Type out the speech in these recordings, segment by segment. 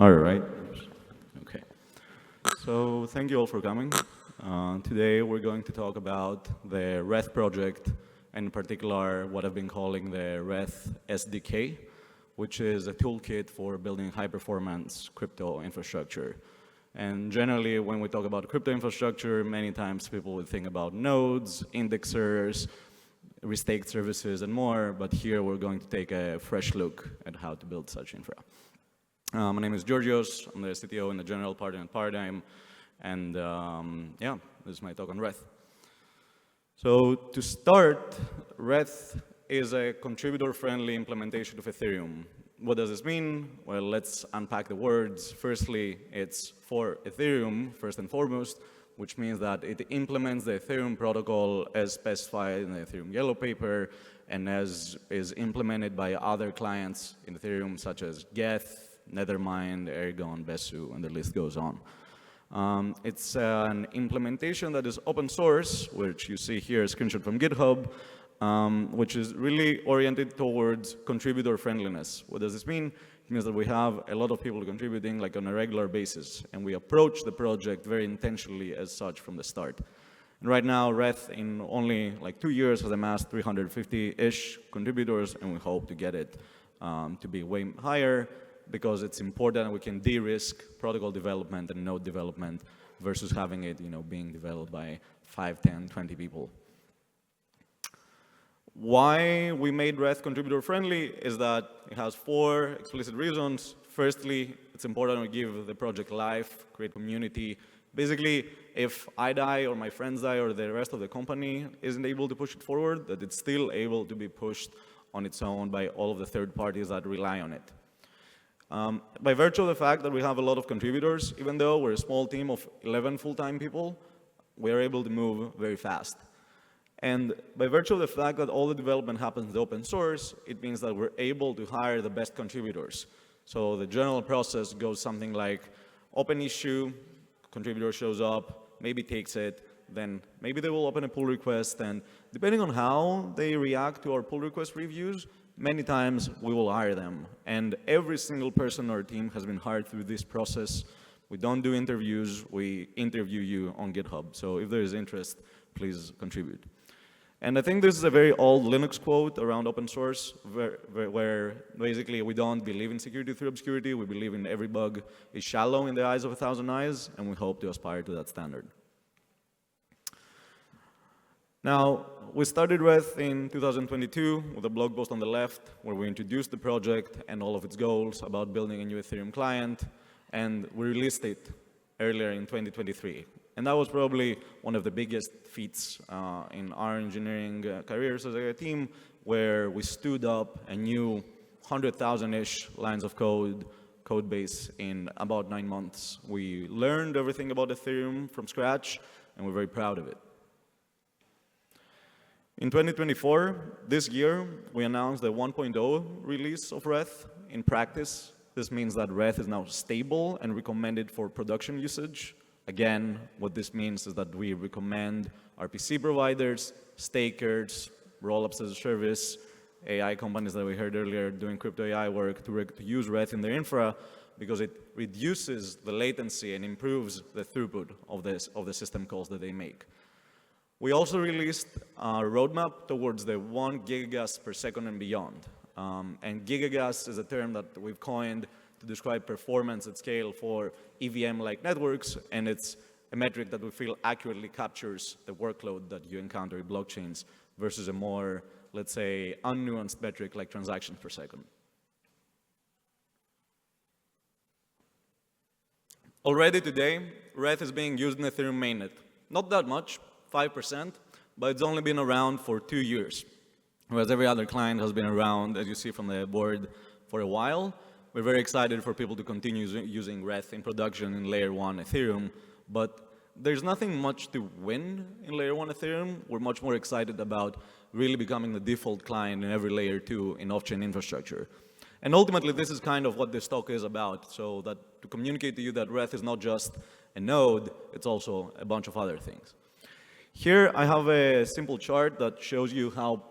All right. Okay. So thank you all for coming. Today we're going to talk about the Reth project, and in particular what I've been calling the Reth SDK, which is a toolkit for building high-performance crypto infrastructure. And generally, when we talk about crypto infrastructure, many times people would think about nodes, indexers, restaked services, and more, but here we're going to take a fresh look at how to build such infra. My name is Georgios. I'm the CTO and the general partner at Paradigm. And yeah, this is my talk on Reth. So to start, Reth is a contributor-friendly implementation of Ethereum. What does this mean? Well, let's unpack the words. Firstly, it's for Ethereum, first and foremost, which means that it implements the Ethereum protocol as specified in the Ethereum yellow paper and as is implemented by other clients in Ethereum, such as Geth, Nethermind, Ergon, Besu, and the list goes on. It's an implementation that is open source, which you see here, a screenshot from GitHub, which is really oriented towards contributor friendliness. What does this mean? It means that we have a lot of people contributing like on a regular basis, and we approach the project very intentionally as such from the start. And right now, Reth, in only like 2 years, has amassed 350-ish contributors, and we hope to get it to be way higher, because it's important we can de-risk protocol development and node development versus having it being developed by 5, 10, 20 people. Why we made Reth contributor friendly is that it has 4 explicit reasons. Firstly, it's important we give the project life, create community. Basically, if I die or my friends die or the rest of the company isn't able to push it forward, that it's still able to be pushed on its own by all of the third parties that rely on it. By virtue of the fact that we have a lot of contributors, even though we're a small team of 11 full-time people, we are able to move very fast. And by virtue of the fact that all the development happens in open source, it means that we're able to hire the best contributors. So the general process goes something like open issue, contributor shows up, maybe takes it, then maybe they will open a pull request, and depending on how they react to our pull request reviews, many times we will hire them. And every single person on our team has been hired through this process. We don't do interviews, we interview you on GitHub. So if there is interest, please contribute. And I think this is a very old Linux quote around open source, where basically we don't believe in security through obscurity. We believe in every bug is shallow in the eyes of 1,000 eyes, and we hope to aspire to that standard. Now, we started Reth in 2022 with a blog post on the left where we introduced the project and all of its goals about building a new Ethereum client, and we released it earlier in 2023. And that was probably one of the biggest feats in our engineering careers as a team, where we stood up a new 100,000-ish lines of code base in about 9 months. We learned everything about Ethereum from scratch, and we're very proud of it. In 2024, this year, we announced the 1.0 release of Reth. In practice, this means that Reth is now stable and recommended for production usage. Again, what this means is that we recommend RPC providers, stakers, rollups as a service, AI companies that we heard earlier doing crypto AI work to use Reth in their infra, because it reduces the latency and improves the throughput of the system calls that they make. We also released a roadmap towards the 1 gigagas per second and beyond. And gigagas is a term that we've coined to describe performance at scale for EVM-like networks, and it's a metric that we feel accurately captures the workload that you encounter in blockchains versus a more, let's say, unnuanced metric like transactions per second. Already today, Reth is being used in Ethereum mainnet. Not that much, 5%, but it's only been around for 2 years, whereas every other client has been around, as you see from the board, for a while. We're very excited for people to continue using Reth in production in Layer 1 Ethereum, but there's nothing much to win in Layer 1 Ethereum. We're much more excited about really becoming the default client in every Layer 2 in off-chain infrastructure. And ultimately, this is kind of what this talk is about, so that to communicate to you that Reth is not just a node, it's also a bunch of other things. Here, I have a simple chart that shows you how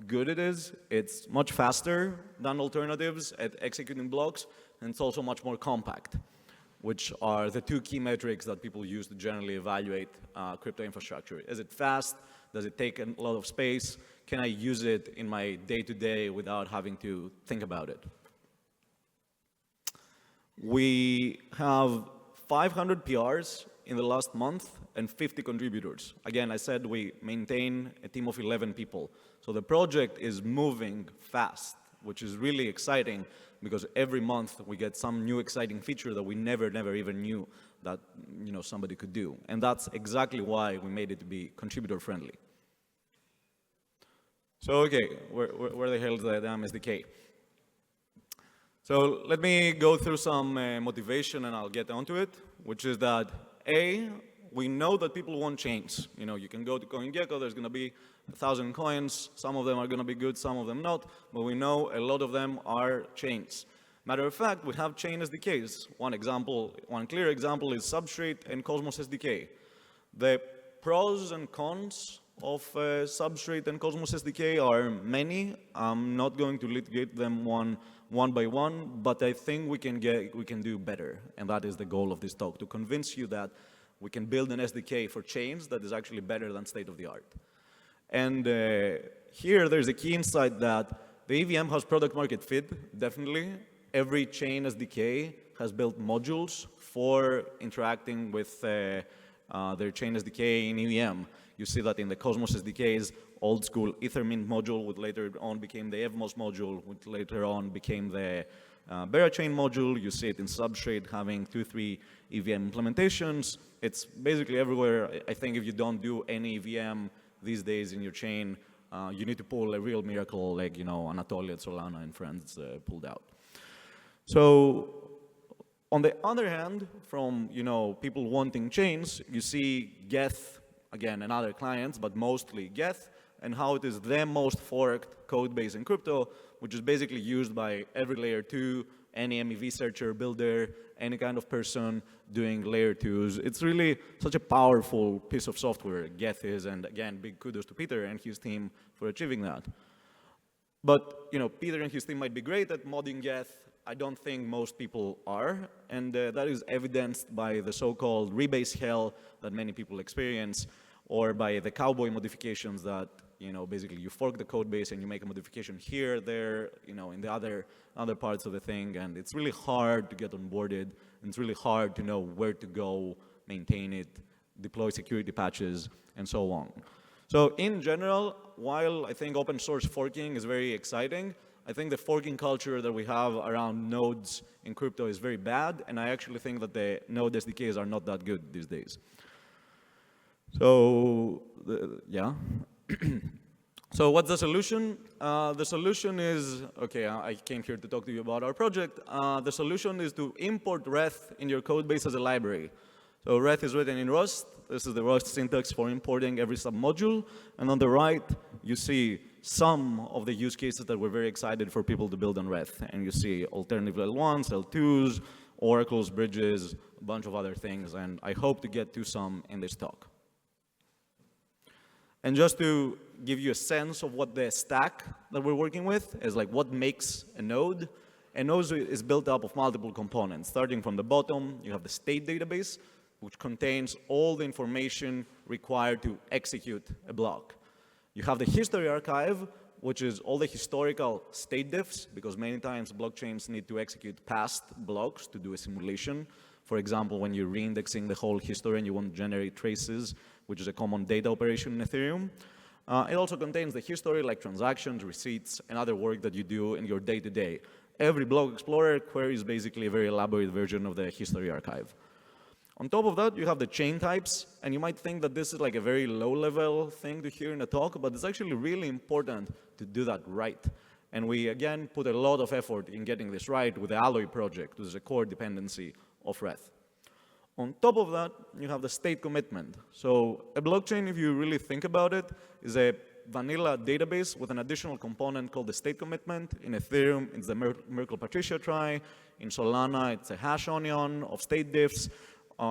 good it is. It's much faster than alternatives at executing blocks, and it's also much more compact, which are the two key metrics that people use to generally evaluate crypto infrastructure. Is it fast? Does it take a lot of space? Can I use it in my day-to-day without having to think about it? We have 500 PRs in the last month and 50 contributors. Again, I said we maintain a team of 11 people. So the project is moving fast, which is really exciting because every month we get some new exciting feature that we never even knew that somebody could do. And that's exactly why we made it to be contributor friendly. So okay, where the hell is the damn SDK? So let me go through some motivation and I'll get onto it, which is that A, we know that people want chains. You can go to CoinGecko, there's going to be 1,000 coins. Some of them are going to be good, some of them not. But we know a lot of them are chains. Matter of fact, we have chain SDKs. One clear example is Substrate and Cosmos SDK. The pros and cons of Substrate and Cosmos SDK are many. I'm not going to litigate them one by one, but I think we can do better. And that is the goal of this talk, to convince you that we can build an SDK for chains that is actually better than state of the art. And here there's a key insight that the EVM has product market fit, definitely. Every chain SDK has built modules for interacting with their chain SDK in EVM. You see that in the Cosmos SDK's old school Ethermint module, which later on became the Evmos module, which later on became the Berachain module. You see it in Substrate having 2-3 EVM implementations. It's basically everywhere. I think if you don't do any EVM these days in your chain, you need to pull a real miracle like, Anatoly at Solana and friends pulled out. So on the other hand, from, people wanting chains, you see Geth, again, and other clients, but mostly Geth, and how it is the most forked code base in crypto, which is basically used by every layer 2, any MEV searcher, builder, any kind of person doing layer 2s. It's really such a powerful piece of software, Geth is, and again, big kudos to Peter and his team for achieving that. But, Peter and his team might be great at modding Geth. I don't think most people are, and that is evidenced by the so-called rebase hell that many people experience, or by the cowboy modifications that, basically you fork the code base and you make a modification here, there, in the other parts of the thing, and it's really hard to get onboarded, and it's really hard to know where to go, maintain it, deploy security patches, and so on. So in general, while I think open source forking is very exciting, I think the forking culture that we have around nodes in crypto is very bad, and I actually think that the node SDKs are not that good these days. So, yeah. So what's the solution? The solution is, okay, I came here to talk to you about our project. The solution is to import Reth in your code base as a library. So Reth is written in Rust. This is the Rust syntax for importing every submodule. And on the right, you see some of the use cases that we're very excited for people to build on Reth. And you see alternative L1s, L2s, oracles, bridges, a bunch of other things. And I hope to get to some in this talk. And just to give you a sense of what the stack that we're working with is, like what makes a node. A node is built up of multiple components. Starting from the bottom, you have the state database, which contains all the information required to execute a block. You have the history archive, which is all the historical state diffs, because many times blockchains need to execute past blocks to do a simulation. For example, when you're reindexing the whole history and you want to generate traces, which is a common data operation in Ethereum. It also contains the history, like transactions, receipts, and other work that you do in your day-to-day. Every block explorer queries basically a very elaborate version of the history archive. On top of that, you have the chain types, and you might think that this is like a very low-level thing to hear in a talk, but it's actually really important to do that right. And we, again, put a lot of effort in getting this right with the Alloy project, which is a core dependency of Reth. On top of that, you have the state commitment. So a blockchain, if you really think about it, is a vanilla database with an additional component called the state commitment. In Ethereum, it's the Merkle-Patricia trie. In Solana, it's a hash onion of state diffs.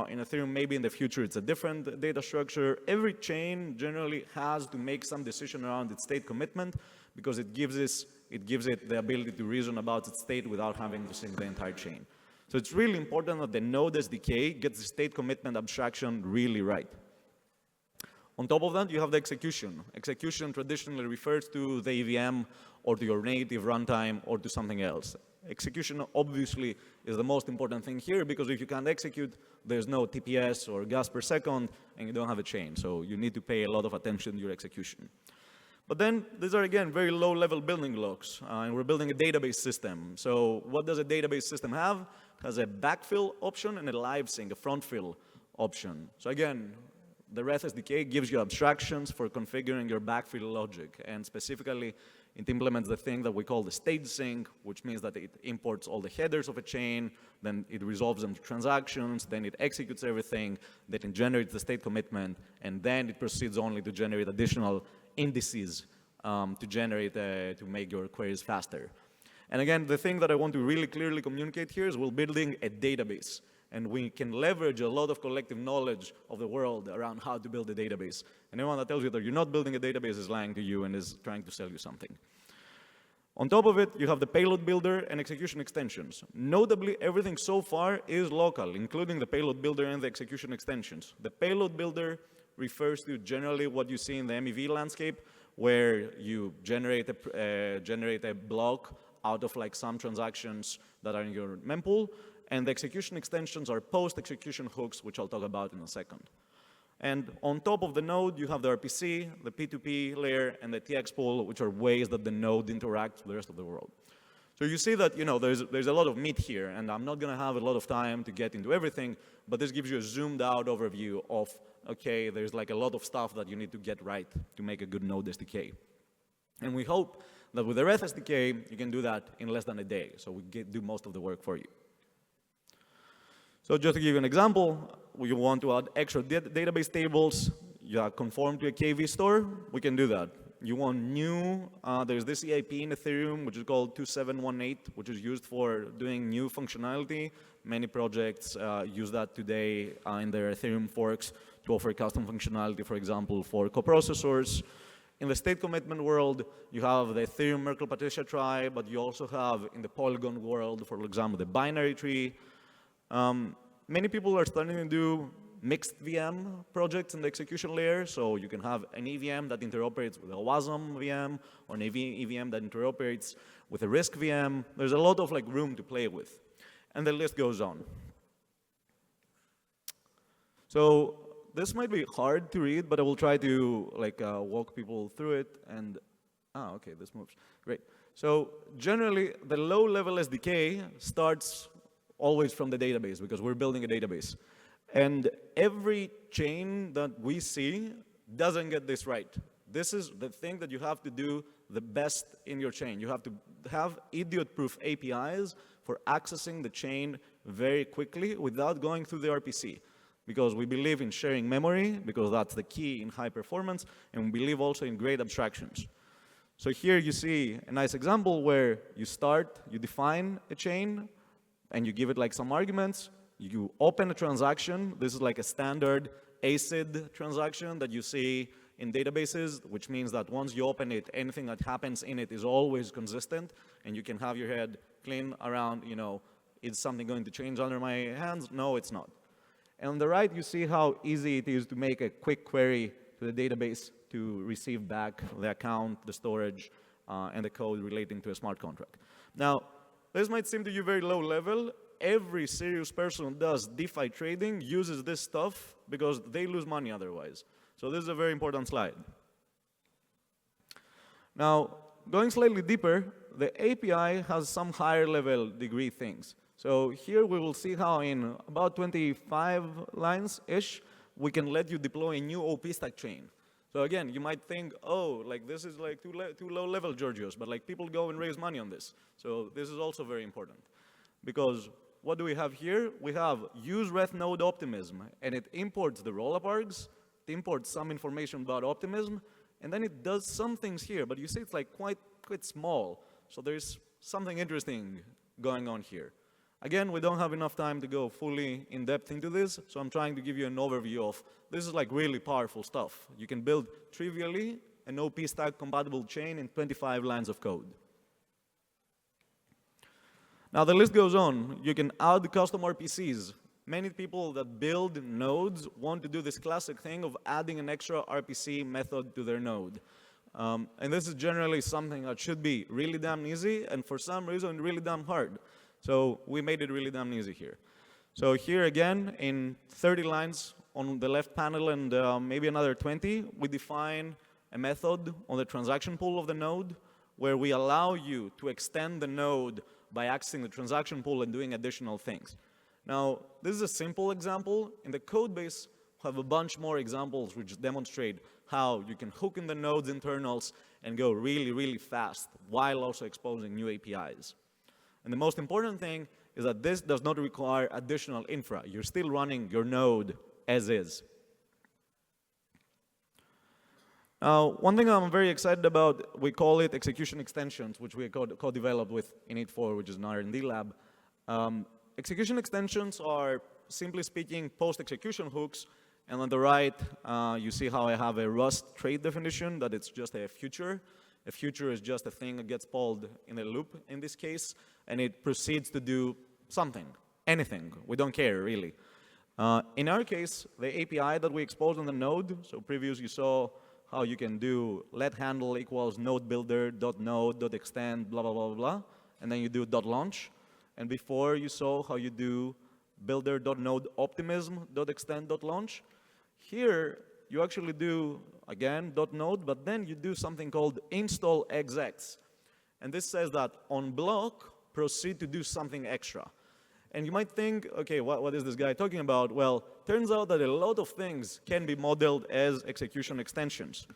in Ethereum, maybe in the future it's a different data structure. Every chain generally has to make some decision around its state commitment because it gives it the ability to reason about its state without having to sync the entire chain. So it's really important that the Node SDK gets the state commitment abstraction really right. On top of that, you have the execution. Execution traditionally refers to the EVM or to your native runtime or to something else. Execution obviously is the most important thing here because if you can't execute, there's no TPS or gas per second and you don't have a chain. So you need to pay a lot of attention to your execution. But then these are, again, very low-level building blocks, and we're building a database system. So what does a database system have? It has a backfill option and a live sync, a front fill option. So again, the Reth SDK gives you abstractions for configuring your backfill logic, and specifically, it implements the thing that we call the stage sync, which means that it imports all the headers of a chain, then it resolves them to transactions, then it executes everything, then it generates the state commitment, and then it proceeds only to generate additional indices to make your queries faster. And again, the thing that I want to really clearly communicate here is we're building a database. And we can leverage a lot of collective knowledge of the world around how to build a database. Anyone that tells you that you're not building a database is lying to you and is trying to sell you something. On top of it, you have the payload builder and execution extensions. Notably, everything so far is local, including the payload builder and the execution extensions. The payload builder refers to generally what you see in the MEV landscape, where you generate a block out of like some transactions that are in your mempool. And the execution extensions are post-execution hooks, which I'll talk about in a second. And on top of the node, you have the RPC, the P2P layer, and the TX pool, which are ways that the node interacts with the rest of the world. So you see that there's a lot of meat here, and I'm not going to have a lot of time to get into everything, but this gives you a zoomed-out overview of, okay, there's like a lot of stuff that you need to get right to make a good node SDK. And we hope that with the Reth SDK, you can do that in less than a day, so we do most of the work for you. So just to give you an example, we want to add extra database tables, conform to a KV store, we can do that. You want new, there's this EIP in Ethereum, which is called 2718, which is used for doing new functionality. Many projects use that today in their Ethereum forks to offer custom functionality, for example, for coprocessors. In the state commitment world, you have the Ethereum Merkle Patricia trie, but you also have in the Polygon world, for example, the binary tree. Many people are starting to do mixed VM projects in the execution layer, so you can have an EVM that interoperates with a WASM VM, or an EVM that interoperates with a RISC VM. There's a lot of room to play with, and the list goes on. So this might be hard to read, but I will try to walk people through it. And okay, this moves. Great. So generally, the low-level SDK starts always from the database, because we're building a database. And every chain that we see doesn't get this right. This is the thing that you have to do the best in your chain. You have to have idiot-proof APIs for accessing the chain very quickly without going through the RPC. Because we believe in sharing memory, because that's the key in high performance, and we believe also in great abstractions. So here you see a nice example where you define a chain, and you give it some arguments. You open a transaction. This is like a standard ACID transaction that you see in databases, which means that once you open it, anything that happens in it is always consistent, and you can have your head clean around, is something going to change under my hands? No, it's not. And on the right, you see how easy it is to make a quick query to the database to receive back the account, the storage, and the code relating to a smart contract. Now, this might seem to you very low level. Every serious person who does DeFi trading uses this stuff because they lose money otherwise. So this is a very important slide. Now, going slightly deeper, the API has some higher level degree things. So here we will see how in about 25 lines-ish, we can let you deploy a new OP stack chain. So again, you might think, oh, this is too low level, Georgios, but people go and raise money on this. So this is also very important. Because what do we have here? We have use Reth node optimism, and it imports the rollup args, it imports some information about optimism, and then it does some things here, but you see it's quite small. So there's something interesting going on here. Again, we don't have enough time to go fully in depth into this, so I'm trying to give you an overview of this is like really powerful stuff. You can build trivially an OP stack compatible chain in 25 lines of code. Now the list goes on. You can add custom RPCs. Many people that build nodes want to do this classic thing of adding an extra RPC method to their node. And this is generally something that should be really damn easy, and for some reason really damn hard. So we made it really damn easy here. So here again, in 30 lines on the left panel and maybe another 20, we define a method on the transaction pool of the node where we allow you to extend the node by accessing the transaction pool and doing additional things. Now, this is a simple example. In the code base, we have a bunch more examples which demonstrate how you can hook in the node's internals and go really, really fast while also exposing new APIs. And the most important thing is that this does not require additional infra. You're still running your node as is. Now, one thing I'm very excited about, we call it execution extensions, which we co-developed with Init4, which is an R&D lab. Execution extensions are, simply speaking, post-execution hooks. And on the right, you see how I have a Rust trait definition, that it's just a future. A future is just a thing that gets pulled in a loop, in this case, and it proceeds to do something, anything. We don't care, really. In our case, the API that we exposed on the node, so previous you saw how you can do let handle equals node builder dot node dot extend blah blah blah blah, and then you do dot launch. And before you saw how you do builder dot node optimism dot extend dot launch. Here you actually do again dot node, but then you do something called install execs, and this says that on block proceed to do something extra. And you might think, okay, what is this guy talking about? Well, turns out that a lot of things can be modeled as execution extensions.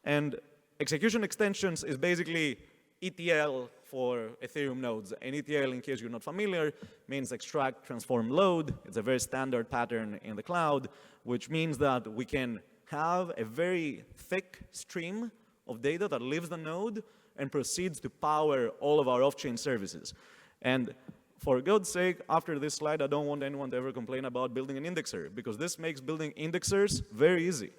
And execution extensions is basically ETL for Ethereum nodes. And ETL, in case you're not familiar, means extract, transform, load. It's a very standard pattern in the cloud, which means that we can have a very thick stream of data that leaves the node and proceeds to power all of our off-chain services. And for God's sake, after this slide, I don't want anyone to ever complain about building an indexer, because this makes building indexers very easy.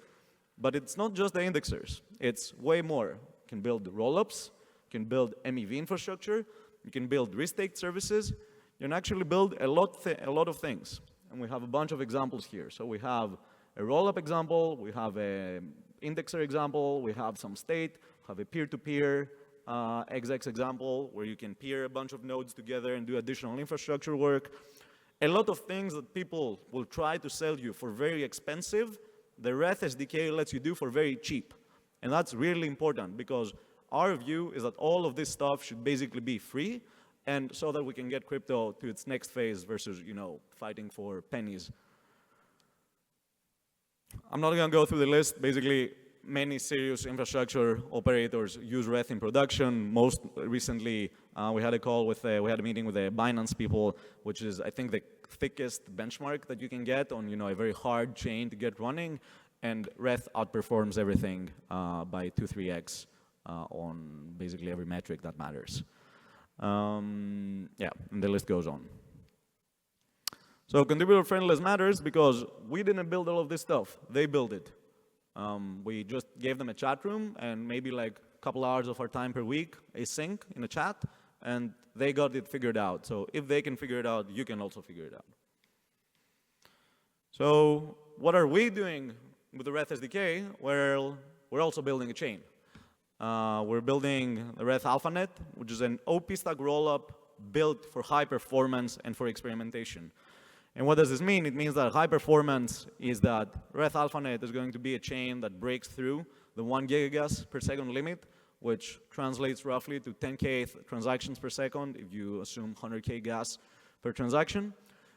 But it's not just the indexers. It's way more. You can build rollups. You can build MEV infrastructure. You can build restaked services. You can actually build a lot of things. And we have a bunch of examples here. So we have a rollup example. We have an indexer example. We have some state. We have a peer-to-peer execs example where you can peer a bunch of nodes together and do additional infrastructure work. A lot of things that people will try to sell you for very expensive, the Reth SDK lets you do for very cheap. And that's really important, because our view is that all of this stuff should basically be free, and so that we can get crypto to its next phase versus, you know, fighting for pennies. I'm not going to go through the list. Basically, many serious infrastructure operators use Reth in production. Most recently, we had a meeting with the Binance people, which is, I think, the thickest benchmark that you can get on, you know, a very hard chain to get running. And Reth outperforms everything by 2-3x on basically every metric that matters. Yeah, and the list goes on. So contributor friendliness matters because we didn't build all of this stuff. They built it. We just gave them a chat room and maybe like a couple hours of our time per week async in a chat, and they got it figured out. So if they can figure it out, you can also figure it out. So what are we doing with the Reth SDK? Well, we're also building a chain. We're building the Reth AlphaNet, which is an OP stack rollup built for high performance and for experimentation. And what does this mean? It means that high performance is that Reth AlphaNet is going to be a chain that breaks through the 1 gigagas per second limit, which translates roughly to 10K transactions per second if you assume 100K gas per transaction.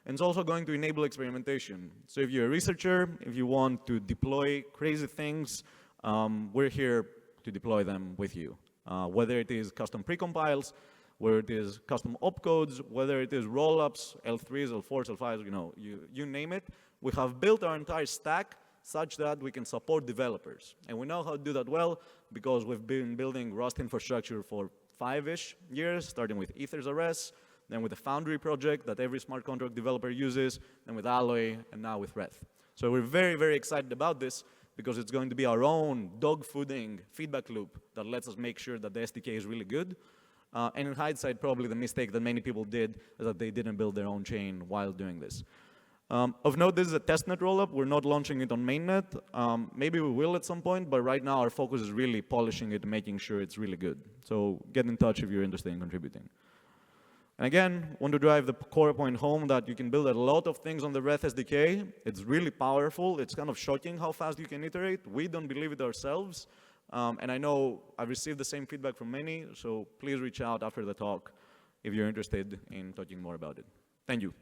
And it's also going to enable experimentation. So if you're a researcher, if you want to deploy crazy things, we're here to deploy them with you. Whether it is custom precompiles, whether it is custom opcodes, whether it is rollups, L3s, L4s, L5s, you know, you name it. We have built our entire stack such that we can support developers. And we know how to do that well because we've been building Rust infrastructure for 5-ish years, starting with Ethers RS, then with the Foundry project that every smart contract developer uses, then with Alloy, and now with Reth. So we're very, very excited about this because it's going to be our own dog-fooding feedback loop that lets us make sure that the SDK is really good. And in hindsight, probably the mistake that many people did is that they didn't build their own chain while doing this. Of note, this is a testnet rollup. We're not launching it on mainnet. Maybe we will at some point, but right now our focus is really polishing it and making sure it's really good. So get in touch if you're interested in contributing. And again, want to drive the core point home that you can build a lot of things on the Reth SDK. It's really powerful. It's kind of shocking how fast you can iterate. We don't believe it ourselves. And I know I've received the same feedback from many, so please reach out after the talk if you're interested in talking more about it. Thank you.